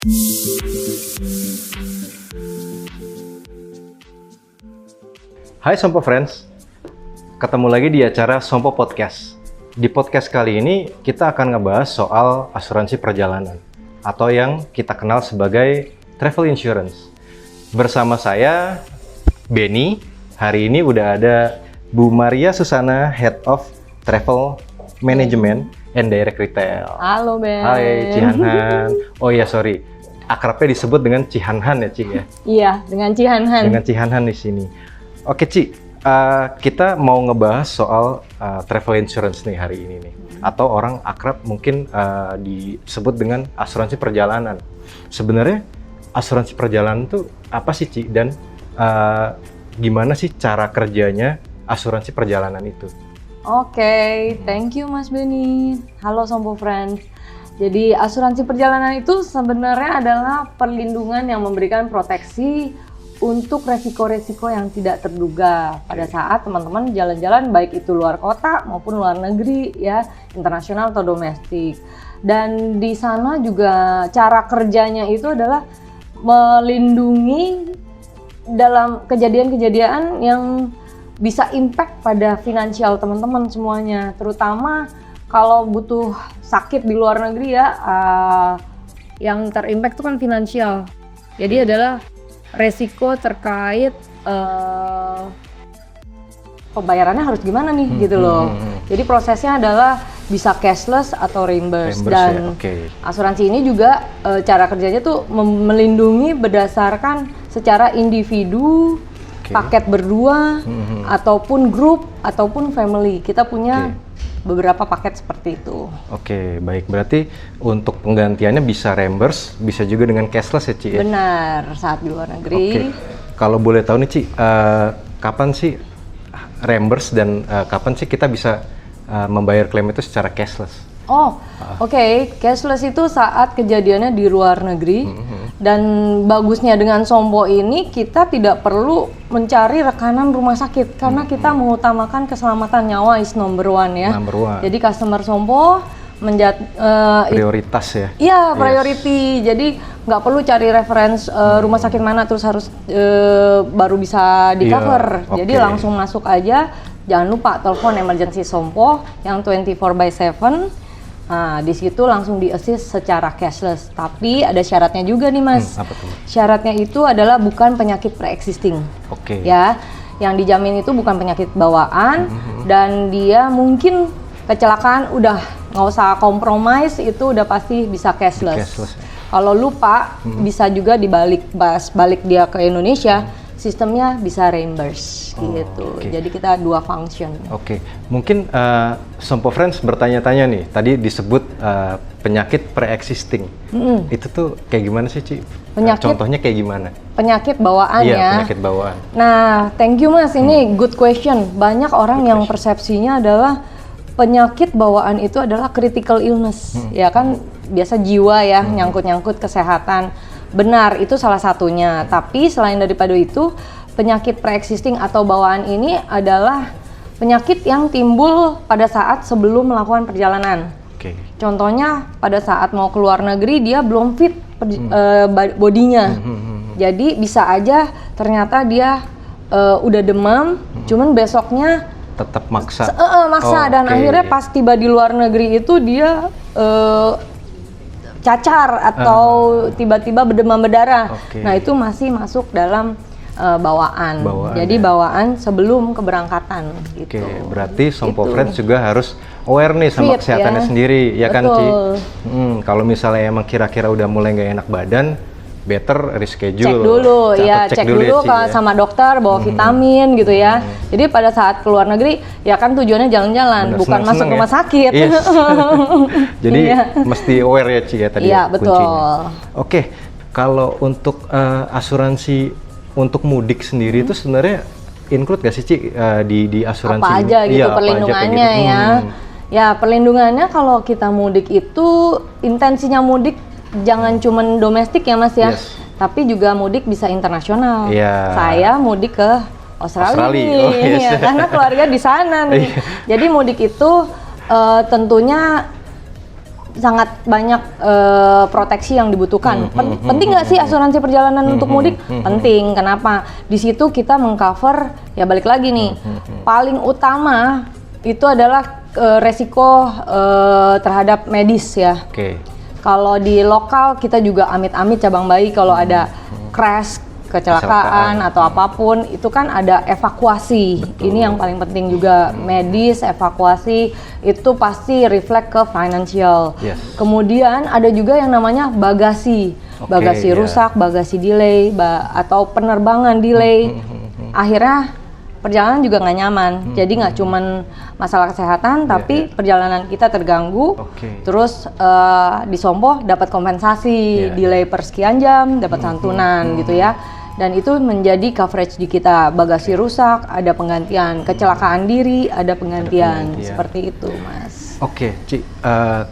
Hai Sompo Friends, ketemu lagi di acara Sompo Podcast. Di podcast kali ini kita akan ngebahas soal asuransi perjalanan atau yang kita kenal sebagai travel insurance. Bersama saya, Benny. Hari ini udah ada Bu Maria Susana, Head of Travel Management and Direct Retail. Halo Ben. Hai Cihanhan. Oh iya sorry, akrabnya disebut dengan Cihanhan ya Ci ya? Iya, dengan Cihanhan. Dengan Cihanhan di sini. Oke Ci, kita mau ngebahas soal travel insurance nih hari ini nih. Atau orang akrab mungkin disebut dengan asuransi perjalanan. Sebenarnya asuransi perjalanan itu apa sih Ci? Dan gimana sih cara kerjanya asuransi perjalanan itu? Oke, thank you Mas Benny. Halo Sompo Friends. Jadi asuransi perjalanan itu sebenarnya adalah perlindungan yang memberikan proteksi untuk resiko-resiko yang tidak terduga pada saat teman-teman jalan-jalan baik itu luar kota maupun luar negeri ya, internasional atau domestik. Dan di sana juga cara kerjanya itu adalah melindungi dalam kejadian-kejadian yang bisa impact pada finansial teman-teman semuanya, terutama kalau butuh sakit di luar negeri ya, yang terimpact itu kan finansial. Jadi adalah resiko terkait pembayarannya harus gimana nih gitu loh. Jadi prosesnya adalah bisa cashless atau reimburse dan ya? Asuransi ini juga cara kerjanya tuh melindungi berdasarkan secara individu, paket berdua, ataupun grup ataupun family. Kita punya beberapa paket seperti itu. Oke, baik. Berarti untuk penggantiannya bisa reimburse, bisa juga dengan cashless ya Ci ya? Benar, saat di luar negeri. Kalau boleh tahu nih Ci, kapan sih reimburse dan kapan sih kita bisa membayar klaim itu secara cashless? Oke. Cashless itu saat kejadiannya di luar negeri. Dan bagusnya dengan Sompo ini kita tidak perlu mencari rekanan rumah sakit karena kita mengutamakan keselamatan nyawa is number one ya. Jadi customer Sompo prioritas ya? Iya, priority. Jadi nggak perlu cari reference rumah sakit mana terus harus baru bisa di cover. Jadi langsung masuk aja. Jangan lupa telepon emergency Sompo yang 24/7. Nah, di situ langsung di-assist secara cashless. Tapi ada syaratnya juga nih Mas. Apa tuh? Syaratnya itu adalah bukan penyakit pre-existing. Ya, yang dijamin itu bukan penyakit bawaan dan dia mungkin kecelakaan udah nggak usah kompromis, itu udah pasti bisa cashless. Kalau lupa bisa juga dibalik, balik dia ke Indonesia, sistemnya bisa reimburse gitu. Jadi kita dua function. Mungkin Sompo Friends bertanya-tanya nih, tadi disebut penyakit pre-existing. Itu tuh kayak gimana sih Ci? Contohnya kayak gimana? Penyakit bawaan ya? Iya, penyakit bawaan. Nah, thank you Mas, ini good question. Banyak orang yang persepsinya adalah penyakit bawaan itu adalah critical illness. Ya kan biasa jiwa ya, nyangkut-nyangkut kesehatan. Benar, itu salah satunya. Tapi selain daripada itu, penyakit pre-existing atau bawaan ini adalah penyakit yang timbul pada saat sebelum melakukan perjalanan. Contohnya pada saat mau keluar negeri dia belum fit bodinya. Jadi bisa aja ternyata dia udah demam, cuman besoknya tetap maksa. Dan akhirnya pas tiba di luar negeri itu dia cacar atau tiba-tiba berdemam berdarah. Nah itu masih masuk dalam bawaan. Jadi bawaan sebelum keberangkatan gitu. Berarti Sompo Friends juga harus aware nih sama kesehatannya sendiri ya kan Ci? Kalau misalnya emang kira-kira udah mulai nggak enak badan, better reschedule. Cek dulu sama dokter, bawa vitamin gitu ya. Jadi pada saat keluar negeri ya kan tujuannya jalan-jalan, bukan masuk rumah sakit. Jadi mesti aware ya Ci ya tadi. Iya, betul. Kuncinya. Kalau untuk asuransi untuk mudik sendiri itu sebenarnya include gak sih Ci di asuransi? Apa aja gitu perlindungannya ya. Ya perlindungannya kalau kita mudik itu intensinya mudik jangan cuman domestik ya Mas ya, tapi juga mudik bisa internasional. Saya mudik ke Australia. Ya, karena keluarga di sana nih. Jadi mudik itu tentunya sangat banyak proteksi yang dibutuhkan. Penting nggak sih asuransi perjalanan untuk mudik? Penting. Kenapa? Di situ kita mengcover, ya balik lagi nih, paling utama itu adalah resiko terhadap medis ya. Kalau di lokal kita juga amit-amit cabang bayi kalau ada crash, kecelakaan atau apapun itu kan ada evakuasi. Betul. Ini yang paling penting juga, medis, evakuasi itu pasti reflect ke financial. Kemudian ada juga yang namanya bagasi. Bagasi rusak, bagasi delay, atau penerbangan delay. Akhirnya perjalanan juga nggak nyaman. Jadi nggak cuman masalah kesehatan, tapi perjalanan kita terganggu. Terus di Sompo dapat kompensasi, delay per sekian jam, dapat santunan gitu ya. Dan itu menjadi coverage di kita. Bagasi rusak, ada penggantian. Kecelakaan diri, ada penggantian. Seperti itu, Mas. Oke, Ci,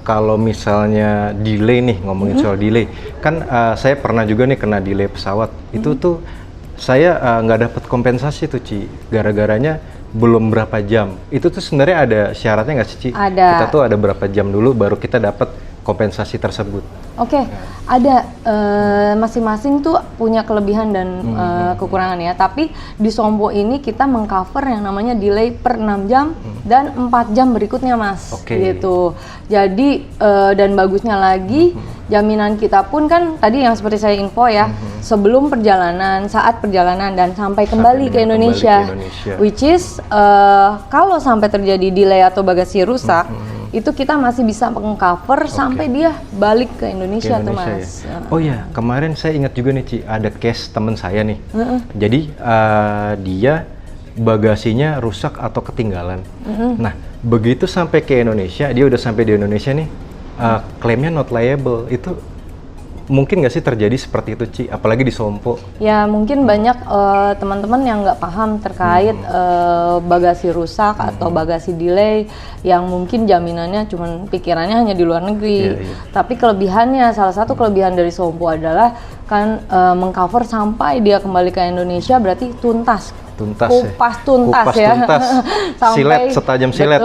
kalau misalnya delay nih, ngomongin soal delay, kan saya pernah juga nih kena delay pesawat. Itu tuh saya nggak dapat kompensasi tuh, Ci, gara-garanya belum berapa jam. Itu tuh sebenarnya ada syaratnya nggak sih, Ci? Ada. Kita tuh ada berapa jam dulu baru kita dapat kompensasi tersebut. Ada. Masing-masing tuh punya kelebihan dan kekurangan ya. Tapi di Sompo ini kita mengcover yang namanya delay per 6 jam dan 4 jam berikutnya, Mas. Gitu. Jadi dan bagusnya lagi, jaminan kita pun kan tadi yang seperti saya info ya, sebelum perjalanan, saat perjalanan, dan sampai kembali ke Indonesia. Which is kalau sampai terjadi delay atau bagasi rusak, itu kita masih bisa meng-cover sampai dia balik ke Indonesia tuh, Mas. Ya? Oh ya, kemarin saya ingat juga nih, Ci, ada case temen saya nih. Jadi dia bagasinya rusak atau ketinggalan. Nah, begitu sampai ke Indonesia, dia udah sampai di Indonesia nih, klaimnya not liable. Itu mungkin nggak sih terjadi seperti itu, Ci? Apalagi di Sompo. Ya mungkin banyak teman-teman yang nggak paham terkait bagasi rusak atau bagasi delay yang mungkin jaminannya cuman pikirannya hanya di luar negeri. Tapi kelebihannya, salah satu kelebihan dari Sompo adalah kan mengcover sampai dia kembali ke Indonesia, berarti tuntas. Kupas tuntas ya. Sampai silet, setajam silet.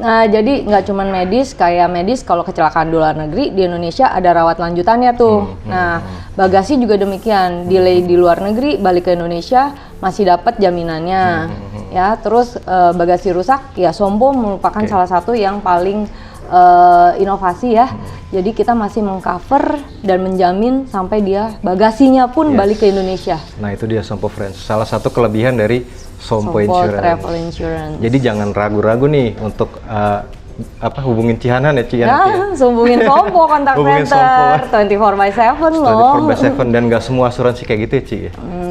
Nah, jadi nggak cuman medis, kayak medis kalau kecelakaan di luar negeri, di Indonesia ada rawat lanjutannya tuh. Nah, bagasi juga demikian, delay di luar negeri, balik ke Indonesia masih dapat jaminannya. Ya, terus bagasi rusak, ya Sompo merupakan salah satu yang paling inovasi ya. Jadi kita masih mengcover dan menjamin sampai dia bagasinya pun balik ke Indonesia. Nah, itu dia Sompo Friends. Salah satu kelebihan dari Sompo Insurance. Travel Insurance. Jadi jangan ragu-ragu nih untuk hubungin Cihanan ya, Ci. Hubungin Sompo kontak center 24/7 loh. 24/7 dan nggak semua asuransi kayak gitu ya, Ci?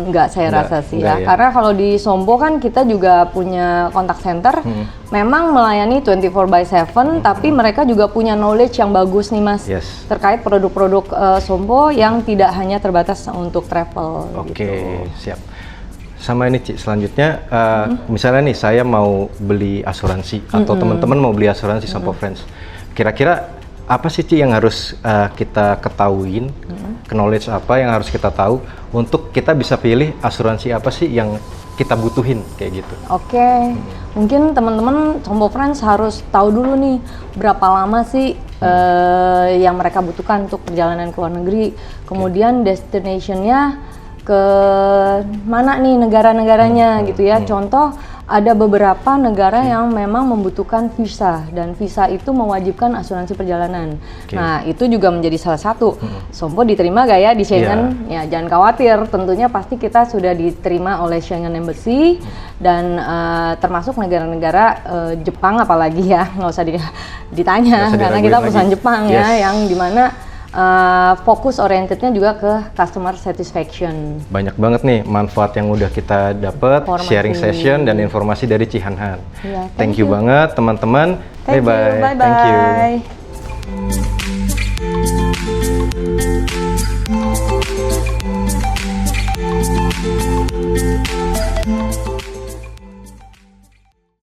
Nggak, saya rasa sih ya. Karena kalau di Sompo kan kita juga punya kontak center, memang melayani 24/7, tapi mereka juga punya knowledge yang bagus nih, Mas, terkait produk-produk Sompo yang tidak hanya terbatas untuk travel. Siap. Sama ini, Ci, selanjutnya misalnya nih saya mau beli asuransi atau teman-teman mau beli asuransi Sompo Friends. Kira-kira apa sih, Ci, yang harus kita ketahuin, knowledge apa yang harus kita tahu untuk kita bisa pilih asuransi apa sih yang kita butuhin kayak gitu? Mungkin teman-teman Sompo Friends harus tahu dulu nih berapa lama sih yang mereka butuhkan untuk perjalanan ke luar negeri. Kemudian destinationnya ke mana nih negara-negaranya gitu ya. Contoh, ada beberapa negara yang memang membutuhkan visa dan visa itu mewajibkan asuransi perjalanan. Nah, itu juga menjadi salah satu. Sompo diterima gak ya di Schengen? Ya jangan khawatir, tentunya pasti kita sudah diterima oleh Schengen Embassy dan termasuk negara-negara Jepang apalagi ya, nggak usah ditanya karena kita perusahaan Jepang ya, yang dimana fokus orientednya juga ke customer satisfaction. Banyak banget nih manfaat yang udah kita dapat, sharing session dan informasi dari Cihanhan. Thank you banget teman-teman. Bye bye. Thank you.